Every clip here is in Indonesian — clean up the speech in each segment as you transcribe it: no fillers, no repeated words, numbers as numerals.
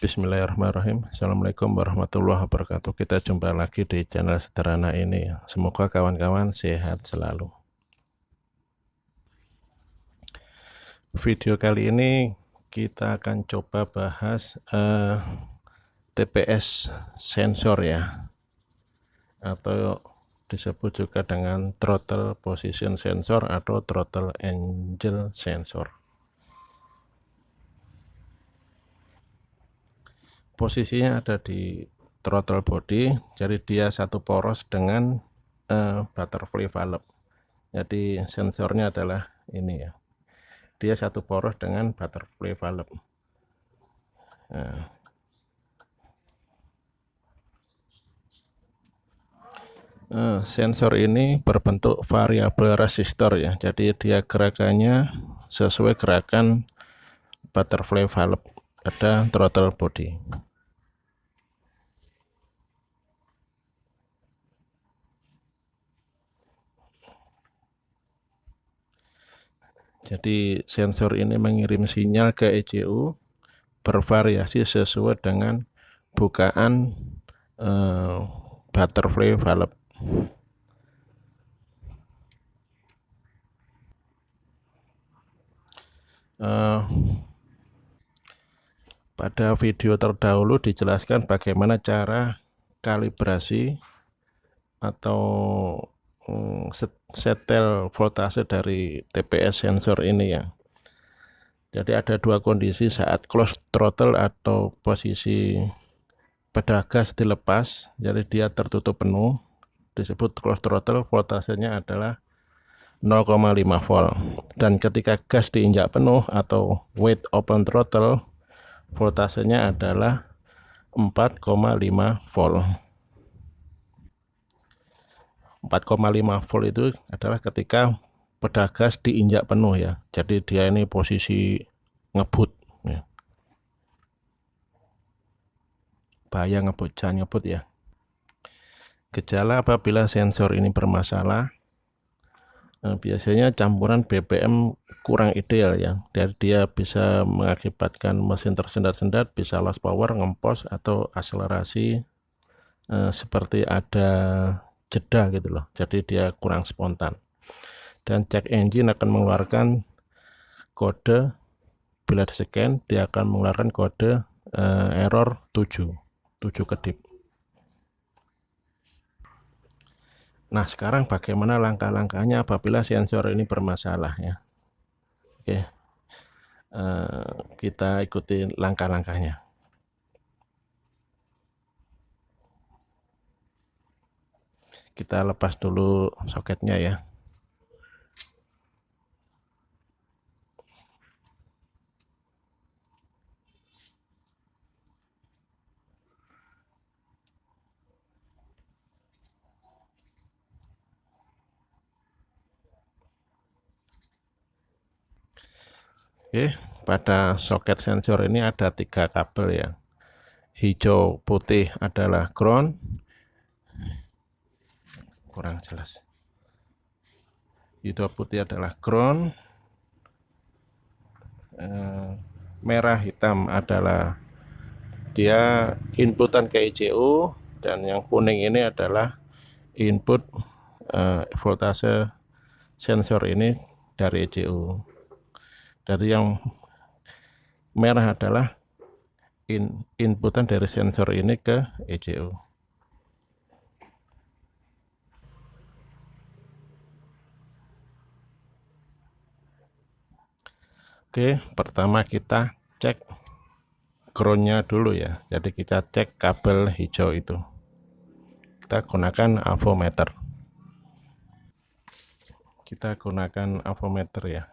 Bismillahirrahmanirrahim. Assalamualaikum warahmatullahi wabarakatuh. Kita jumpa lagi di channel sederhana ini. Semoga kawan-kawan sehat selalu. Video kali ini kita akan coba bahas TPS sensor ya, atau disebut juga dengan throttle position sensor atau throttle angle sensor. Posisinya ada di throttle body, jadi dia satu poros dengan butterfly valve. Jadi sensornya adalah ini ya, dia satu poros dengan butterfly valve. Sensor ini berbentuk variabel resistor ya, jadi dia gerakannya sesuai gerakan butterfly valve pada throttle body. Jadi sensor ini mengirim sinyal ke ECU bervariasi sesuai dengan bukaan butterfly valve. Pada video terdahulu dijelaskan bagaimana cara kalibrasi atau setel voltase dari TPS sensor ini ya. Jadi ada dua kondisi saat close throttle atau posisi pedal gas dilepas, jadi dia tertutup penuh, disebut close throttle, voltasenya adalah 0,5 volt. Dan ketika gas diinjak penuh atau wide open throttle, voltasenya adalah 4,5 volt. 4,5 volt itu adalah ketika pedal gas diinjak penuh ya. Jadi dia ini posisi ngebut ya. Bahaya ngebut, jangan ngebut ya. Gejala apabila sensor ini bermasalah, biasanya campuran BBM kurang ideal ya. Jadi dia bisa mengakibatkan mesin tersendat-sendat, bisa loss power, ngempos, atau akselerasi seperti ada jeda gitu loh. Jadi dia kurang spontan. Dan check engine akan mengeluarkan kode, bila di scan dia akan mengeluarkan kode error 7 kedip. Nah, sekarang bagaimana langkah-langkahnya apabila sensor ini bermasalah ya. Oke, kita ikuti langkah-langkahnya. Kita lepas dulu soketnya ya. Oke, pada soket sensor ini ada 3 kabel ya. Hijau putih adalah ground. Kurang jelas. Hijau putih adalah ground. Merah hitam adalah dia inputan ke ECU, dan yang kuning ini adalah input voltase sensor ini dari ECU. Dari yang merah adalah inputan dari sensor ini ke ECU. Oke, pertama kita cek groundnya dulu ya. Jadi kita cek kabel hijau itu. Kita gunakan avometer. Ya.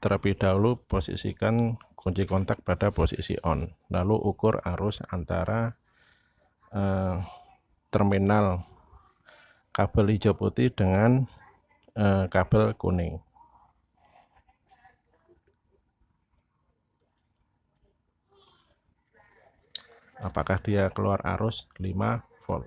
Terlebih dahulu posisikan kunci kontak pada posisi on, lalu ukur arus antara terminal kabel hijau putih dengan kabel kuning. Apakah dia keluar arus 5 volt.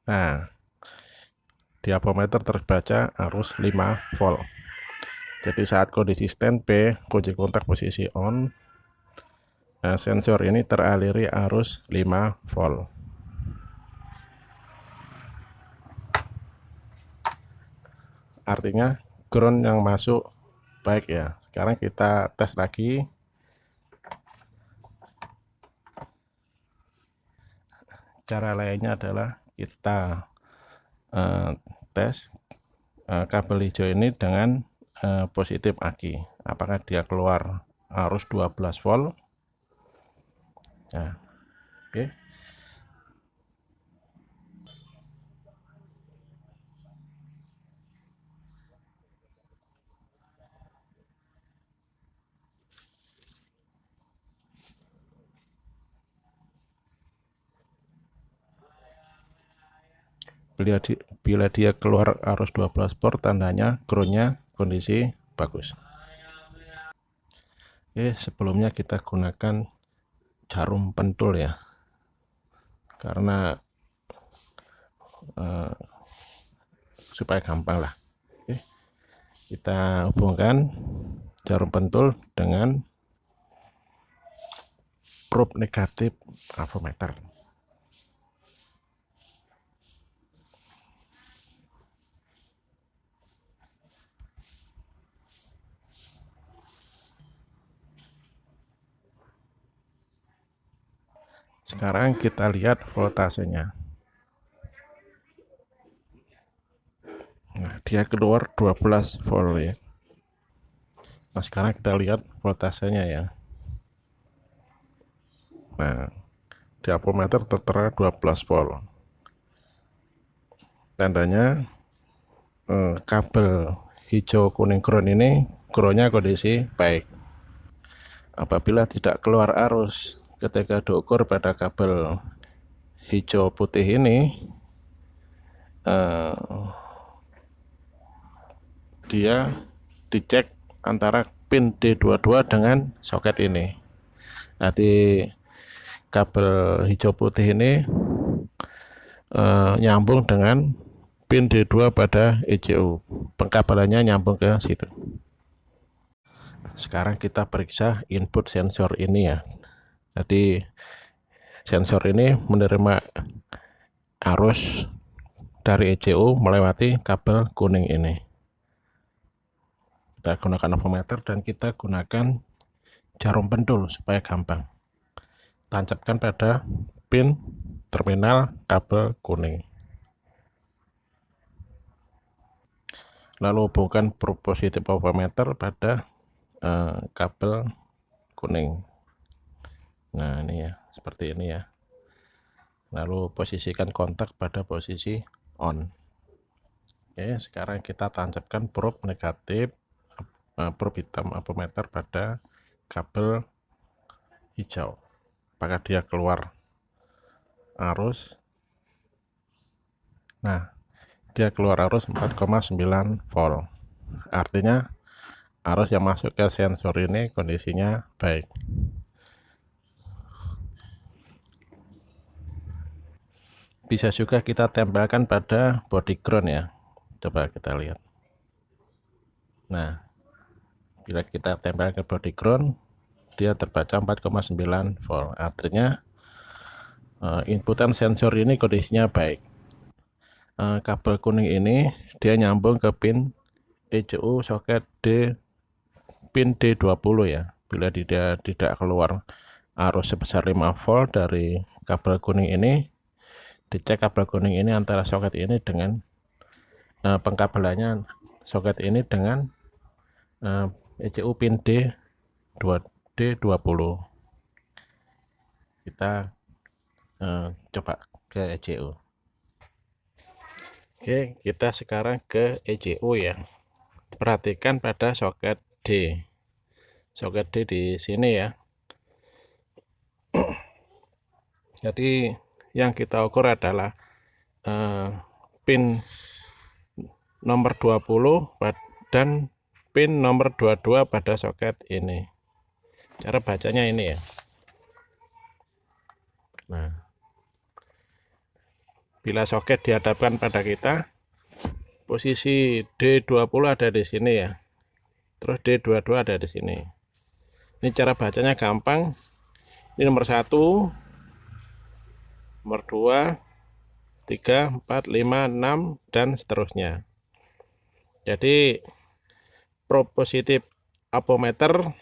Nah, di apometer terbaca arus 5 volt. Jadi saat kondisi standby, kunci kontak posisi on, sensor ini teraliri arus 5 volt. Artinya ground yang masuk baik ya. Sekarang kita tes lagi. Cara lainnya adalah kita tes kabel hijau ini dengan positif aki. Apakah dia keluar arus 12 volt? Nah, oke. Bila dia keluar arus 12 volt, tandanya groundnya kondisi bagus. Oke, sebelumnya kita gunakan jarum pentul ya, karena supaya gampang lah. Oke, kita hubungkan jarum pentul dengan probe negatif avometer. Sekarang kita lihat voltasenya. Nah, dia keluar 12 volt ya. Nah, sekarang kita lihat voltasenya ya. Nah, di apometer tertera 12 volt. Tandanya kabel hijau kuning ground ini groundnya kondisi baik. Apabila tidak keluar arus ketika diukur pada kabel hijau putih ini, dia dicek antara pin D22 dengan soket ini. Nanti kabel hijau putih ini nyambung dengan pin D2 pada ECU. Pengkabelannya nyambung ke situ. Sekarang kita periksa input sensor ini ya. Jadi sensor ini menerima arus dari ECU melewati kabel kuning ini. Kita gunakan avometer dan kita gunakan jarum pentul supaya gampang. Tancapkan pada pin terminal kabel kuning. Lalu hubungkan probe positif avometer pada kabel kuning. Nah, ini ya, seperti ini ya. Lalu posisikan kontak pada posisi on. Oke, sekarang kita tancapkan probe negatif, probe hitam avometer pada kabel hijau. Apakah dia keluar arus? Nah, dia keluar arus 4,9 volt. Artinya arus yang masuk ke sensor ini kondisinya baik. Bisa juga kita tempelkan pada body ground ya. Coba kita lihat. Nah, bila kita tempel ke body ground, dia terbaca 4,9 volt. Artinya inputan sensor ini kondisinya baik. Kabel kuning ini dia nyambung ke pin ECU soket pin D20 ya. Bila dia tidak keluar arus sebesar 5 volt dari kabel kuning ini, dicek kabel kuning ini antara soket ini dengan pengkabelannya soket ini dengan ECU pin D20. Kita coba ke ECU. Oke, kita sekarang ke ECU ya. Perhatikan pada soket D. Soket D di sini ya. Jadi yang kita ukur adalah pin nomor 20 dan pin nomor 22 pada soket ini. Cara bacanya ini ya. Nah, Bila soket dihadapkan pada kita, posisi D20 ada di sini ya. Terus D22 ada di sini. Ini cara bacanya gampang. Ini nomor 1, nomor 2, 3, 4, 5, 6, dan seterusnya. Jadi probe positif apometer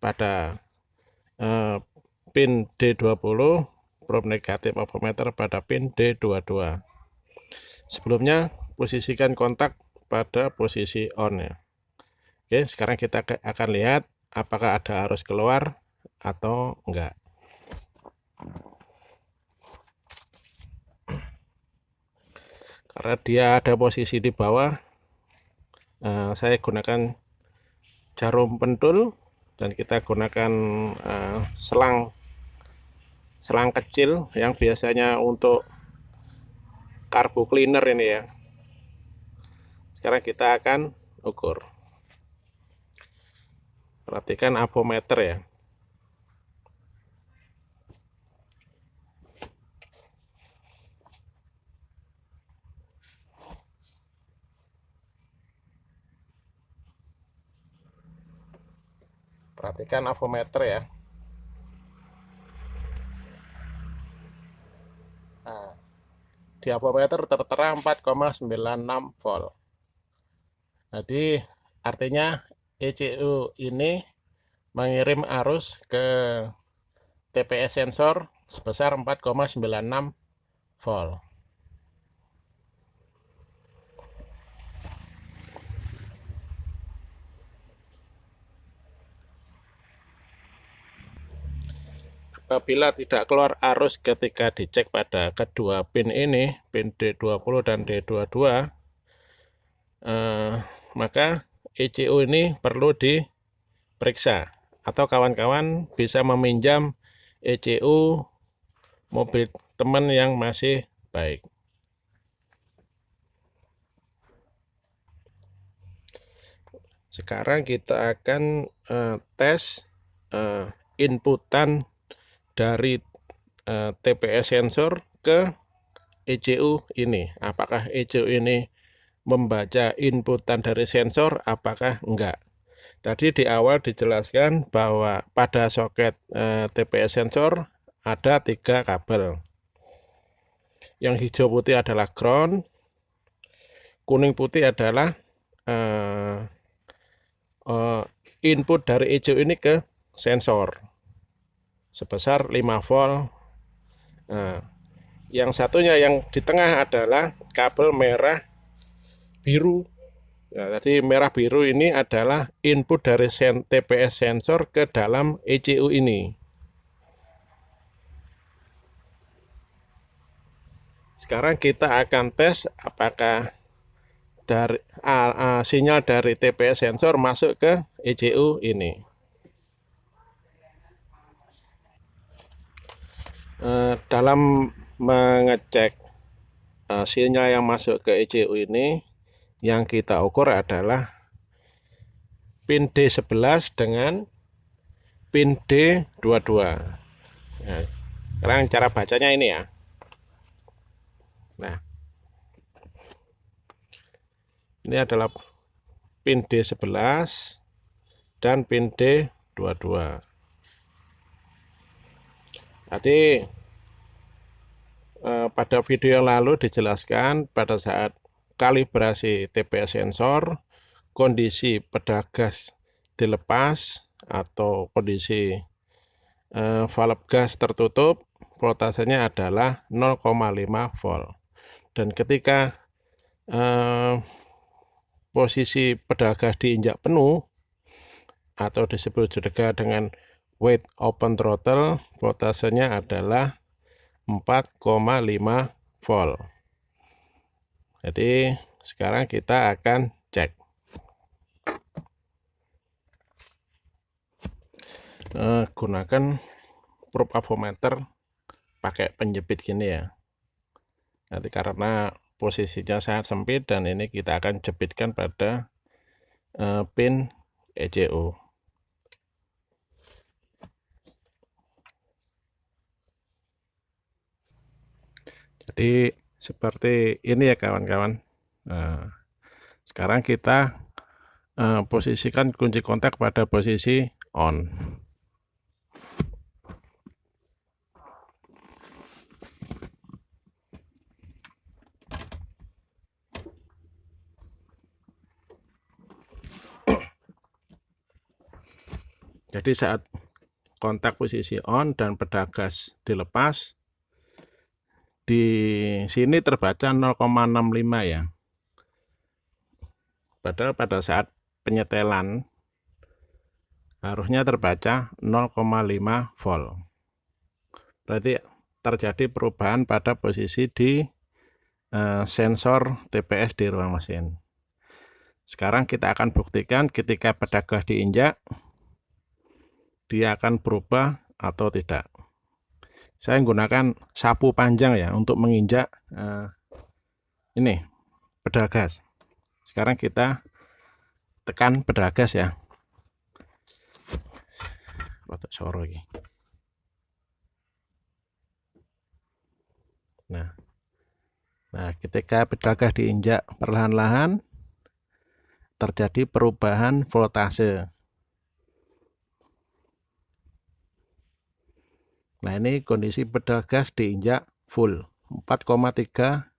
pada pin D20, probe negatif apometer pada pin D22. Sebelumnya posisikan kontak pada posisi on ya. Oke, sekarang kita akan lihat apakah ada arus keluar atau enggak. Karena dia ada posisi di bawah, saya gunakan jarum pentul dan kita gunakan selang kecil yang biasanya untuk karbu cleaner ini ya. Sekarang kita akan ukur. Perhatikan apometer ya. Perhatikan avometer ya. Nah, di avometer tertera 4,96 volt. Jadi artinya ECU ini mengirim arus ke TPS sensor sebesar 4,96 volt. Apabila tidak keluar arus ketika dicek pada kedua pin ini, pin D20 dan D22, maka ECU ini perlu diperiksa, atau kawan-kawan bisa meminjam ECU mobil teman yang masih baik. Sekarang kita akan tes inputan dari TPS sensor ke ECU ini. Apakah ECU ini membaca inputan dari sensor, apakah enggak. Tadi di awal dijelaskan bahwa pada soket TPS sensor ada 3 kabel. Yang hijau putih adalah ground, kuning putih adalah input dari ECU ini ke sensor sebesar 5 volt. Nah, yang satunya yang di tengah adalah kabel merah biru. Ya, tadi merah biru ini adalah input dari TPS sensor ke dalam ECU ini. Sekarang kita akan tes apakah dari sinyal dari TPS sensor masuk ke ECU ini. Dalam mengecek sinyal yang masuk ke ECU ini, yang kita ukur adalah pin D11 dengan pin D22. Nah, sekarang cara bacanya ini ya. Nah, ini adalah pin D11 dan pin D22. Tadi pada video yang lalu dijelaskan pada saat kalibrasi TPS sensor, kondisi pedal gas dilepas atau kondisi valve gas tertutup, voltasenya adalah 0,5 volt. Dan ketika posisi pedal gas diinjak penuh atau disebut juga dengan wide open throttle, voltasenya adalah 4,5 volt. Jadi sekarang kita akan cek. Gunakan probe avometer pakai penjepit gini ya. Nanti karena posisinya sangat sempit dan ini kita akan jepitkan pada pin ECU. Jadi seperti ini ya kawan-kawan. Nah, sekarang kita posisikan kunci kontak pada posisi on. Jadi saat kontak posisi on dan pedal gas dilepas, di sini terbaca 0,65 ya. Padahal pada saat penyetelan harusnya terbaca 0,5 volt. Berarti terjadi perubahan pada posisi di sensor TPS di ruang mesin. Sekarang kita akan buktikan ketika pedal gas diinjak, dia akan berubah atau tidak. Saya menggunakan sapu panjang ya untuk menginjak ini pedal gas. Sekarang kita tekan pedal gas ya. Rotok soro ini. Nah, ketika pedal gas diinjak perlahan-lahan terjadi perubahan voltase. Nah, ini kondisi pedal gas diinjak full 4,3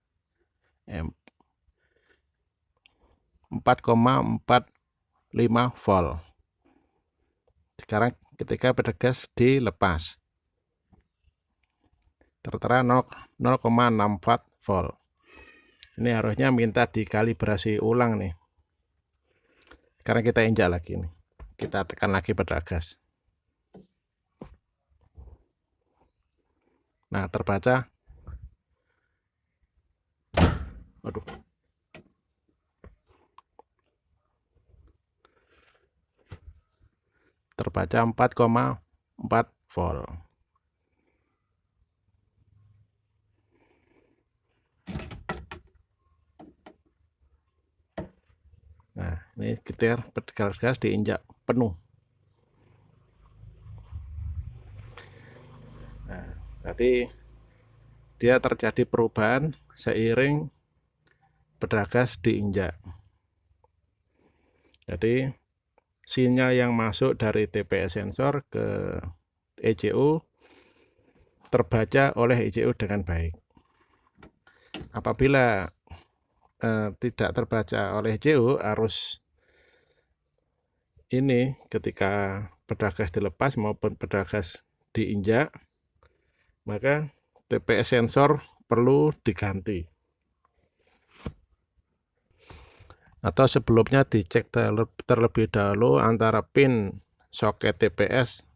4,45 volt. Sekarang ketika pedal gas dilepas tertera 0,64 volt. Ini harusnya minta dikalibrasi ulang nih. Sekarang kita injak lagi nih. Kita tekan lagi pedal gas. Nah, terbaca. Waduh. Terbaca 4,4 volt. Nah, ini ketika pedal gas diinjak penuh. Nah, tadi dia terjadi perubahan seiring pedal gas diinjak. Jadi sinyal yang masuk dari TPS sensor ke ECU terbaca oleh ECU dengan baik. Apabila tidak terbaca oleh ECU, arus ini ketika pedal gas dilepas maupun pedal gas diinjak, maka TPS sensor perlu diganti. Atau sebelumnya dicek terlebih dahulu antara pin soket TPS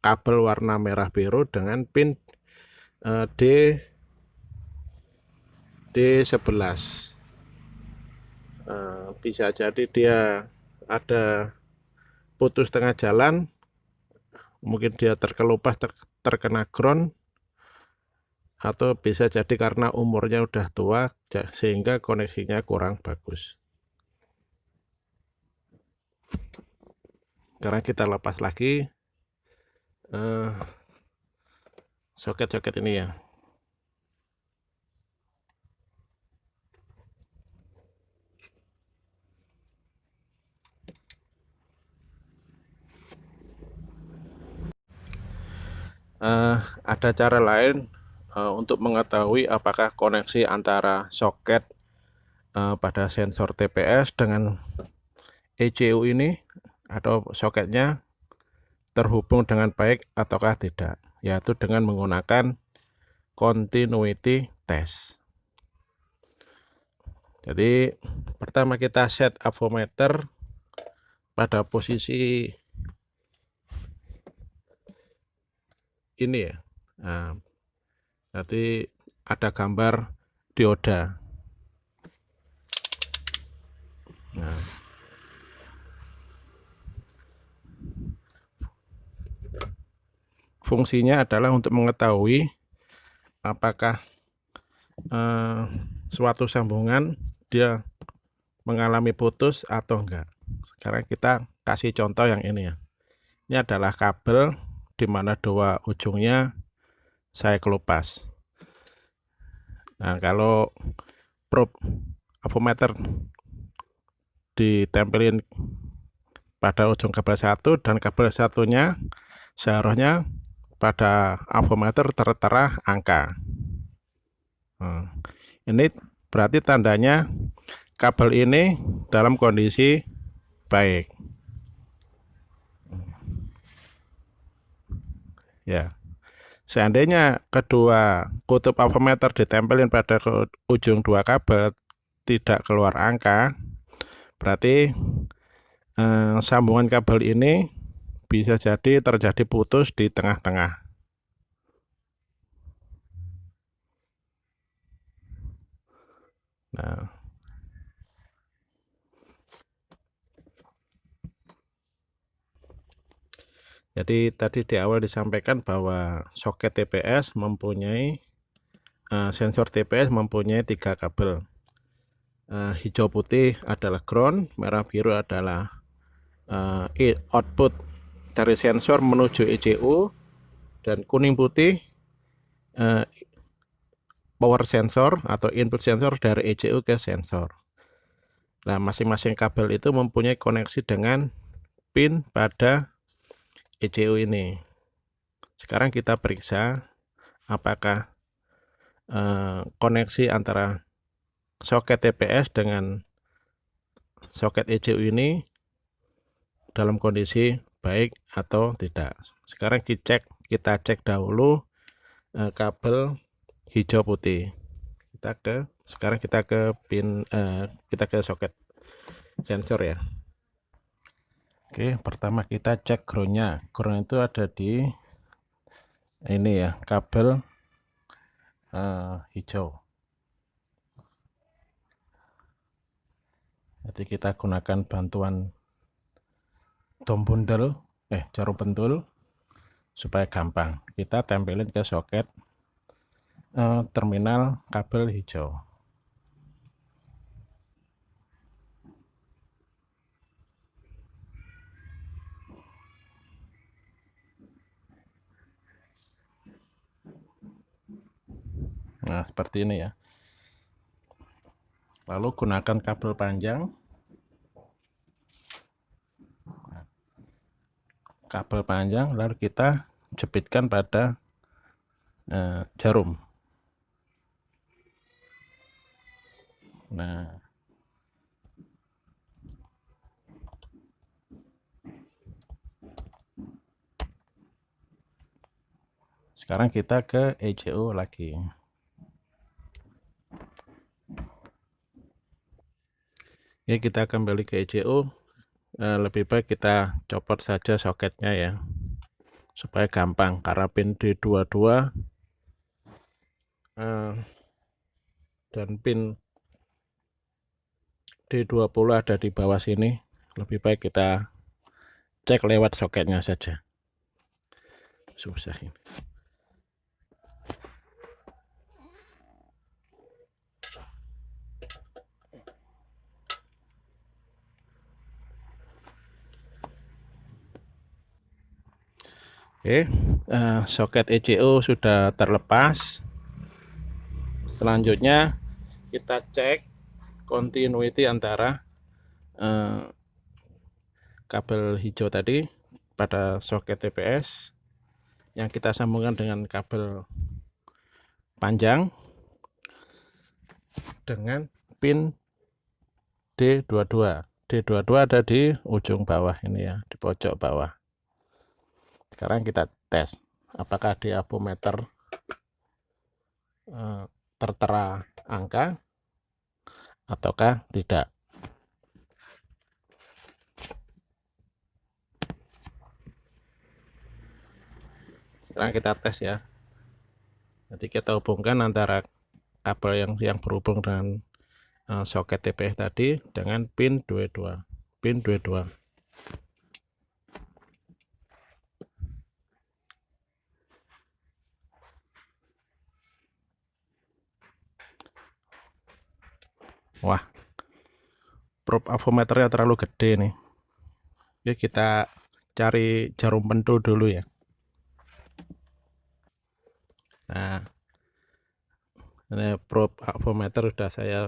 kabel warna merah biru dengan pin D11. Bisa jadi dia ada putus tengah jalan, mungkin dia terkelupas terkena ground, atau bisa jadi karena umurnya udah tua sehingga koneksinya kurang bagus. Sekarang kita lepas lagi soket-soket ini ya. Ada cara lain untuk mengetahui apakah koneksi antara soket pada sensor TPS dengan ECU ini atau soketnya terhubung dengan baik ataukah tidak, yaitu dengan menggunakan continuity test. Jadi pertama kita set avometer pada posisi ini ya. Nah, nanti ada gambar dioda. Nah, fungsinya adalah untuk mengetahui apakah suatu sambungan dia mengalami putus atau enggak. Sekarang kita kasih contoh yang ini ya. Ini adalah kabel di mana dua ujungnya saya kelupas. Nah, kalau probe avometer ditempelin pada ujung kabel satu dan kabel satunya seharusnya pada avometer tertera angka. Ini berarti tandanya kabel ini dalam kondisi baik. Ya, seandainya kedua kutub avometer ditempelin pada ujung dua kabel tidak keluar angka, berarti sambungan kabel ini bisa jadi terjadi putus di tengah-tengah. Nah, jadi tadi di awal disampaikan bahwa soket TPS mempunyai sensor TPS mempunyai 3 kabel. Hijau putih adalah ground, merah biru adalah output dari sensor menuju ECU, dan kuning putih power sensor atau input sensor dari ECU ke sensor. Nah, masing-masing kabel itu mempunyai koneksi dengan pin pada ECU ini. Sekarang kita periksa apakah koneksi antara soket TPS dengan soket ECU ini dalam kondisi baik atau tidak. Sekarang kita cek dahulu kabel hijau putih. Sekarang kita ke pin kita ke soket sensor ya. Oke, pertama kita cek groundnya. Ground itu ada di ini ya, kabel hijau. Jadi kita gunakan bantuan jarum pentul supaya gampang. Kita tempelin ke soket terminal kabel hijau. Nah, seperti ini ya. Lalu gunakan kabel panjang. Lalu kita jepitkan pada jarum. Nah, sekarang kita ke ECU lagi. Ya, kita kembali ke ECU. Lebih baik kita copot saja soketnya ya, supaya gampang, karena pin D22 dan pin D20 ada di bawah sini. Lebih baik kita cek lewat soketnya saja. Susah ini. Oke, soket ECU sudah terlepas. Selanjutnya kita cek continuity antara kabel hijau tadi pada soket TPS yang kita sambungkan dengan kabel panjang dengan pin D22. D22 ada di ujung bawah ini ya, di pojok bawah. Sekarang kita tes apakah di avometer tertera angka ataukah tidak. Sekarang kita tes ya. Nanti kita hubungkan antara kabel yang berhubung dengan soket TPS tadi dengan pin 22. Wah, probe avometernya terlalu gede nih. Oke, kita cari jarum pentul dulu ya. Nah, Ini probe avometer sudah saya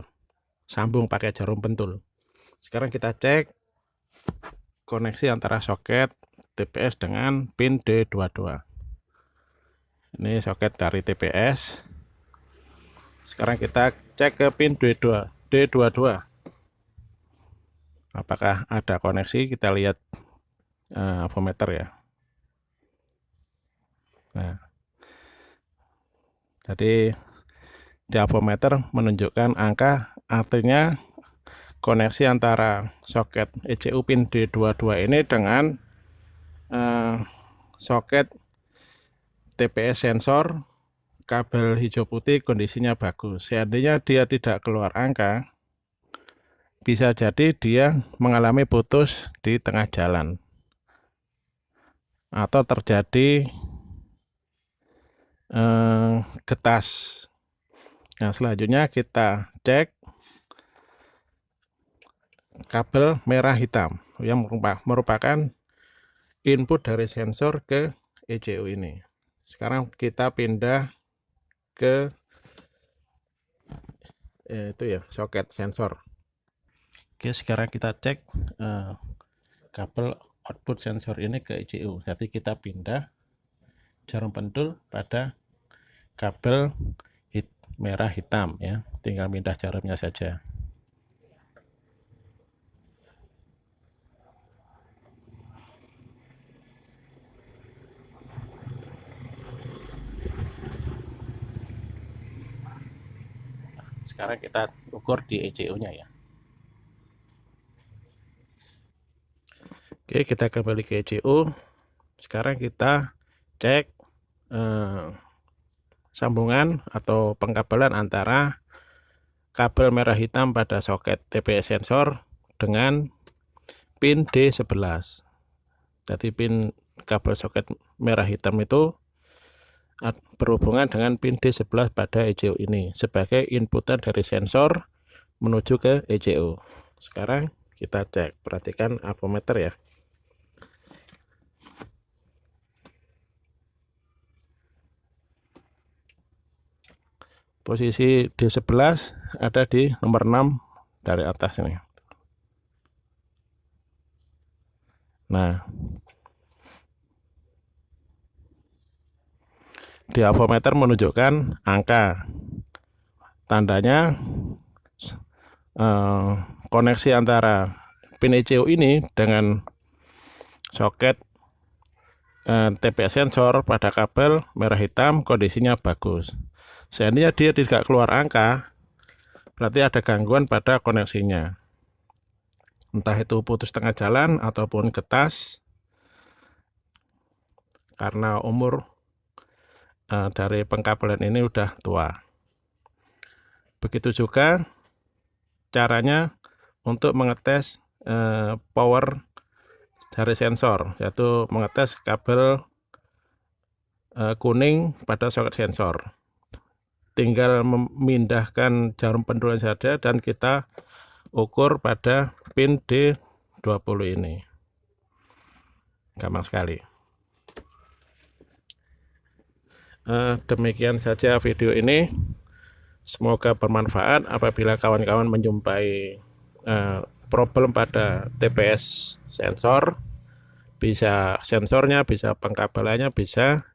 sambung pakai jarum pentul. Sekarang kita cek koneksi antara soket TPS dengan pin D22. Ini soket dari TPS. Sekarang kita cek ke pin D22. Apakah ada koneksi? Kita lihat avometer ya. Nah, jadi di avometer menunjukkan angka, artinya koneksi antara soket ECU pin D22 ini dengan soket TPS sensor kabel hijau putih kondisinya bagus. Seandainya dia tidak keluar angka, bisa jadi dia mengalami putus di tengah jalan atau terjadi getas. Nah, selanjutnya kita cek kabel merah hitam yang merupakan input dari sensor ke ECU ini. Sekarang kita pindah ke soket sensor. Oke, sekarang kita cek kabel output sensor ini ke ECU. Jadi kita pindah jarum pentul pada kabel merah hitam ya, tinggal pindah jarumnya saja. Sekarang kita ukur di ECU-nya ya. Oke, kita kembali ke ECU. Sekarang kita cek sambungan atau pengkabelan antara kabel merah hitam pada soket TPS sensor dengan pin D11. Jadi pin kabel soket merah hitam itu berhubungan dengan pin D11 pada ECU ini sebagai inputan dari sensor menuju ke ECU. Sekarang kita cek, perhatikan avometer ya. Posisi D11 ada di nomor 6 dari atas ini. Nah, di avometer menunjukkan angka, tandanya koneksi antara pin ECU ini dengan soket TPS sensor pada kabel merah hitam kondisinya bagus. Seandainya dia tidak keluar angka, berarti ada gangguan pada koneksinya, entah itu putus tengah jalan ataupun getas karena umur dari pengkabelan ini udah tua. Begitu juga caranya untuk mengetes power dari sensor, yaitu mengetes kabel kuning pada soket sensor. Tinggal memindahkan jarum pentul saja dan kita ukur pada pin D20 ini. Gampang sekali. Demikian saja video ini. Semoga bermanfaat. Apabila kawan-kawan menjumpai problem pada TPS sensor, bisa sensornya, bisa pengkabelannya, bisa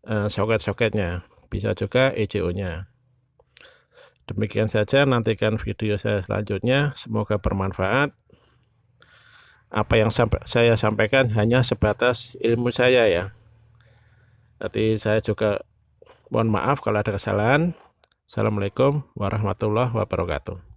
soket-soketnya, bisa juga ECU-nya. Demikian saja, nantikan video saya selanjutnya. Semoga bermanfaat. Apa yang saya sampaikan hanya sebatas ilmu saya ya. Jadi saya juga mohon maaf kalau ada kesalahan. Assalamualaikum warahmatullahi wabarakatuh.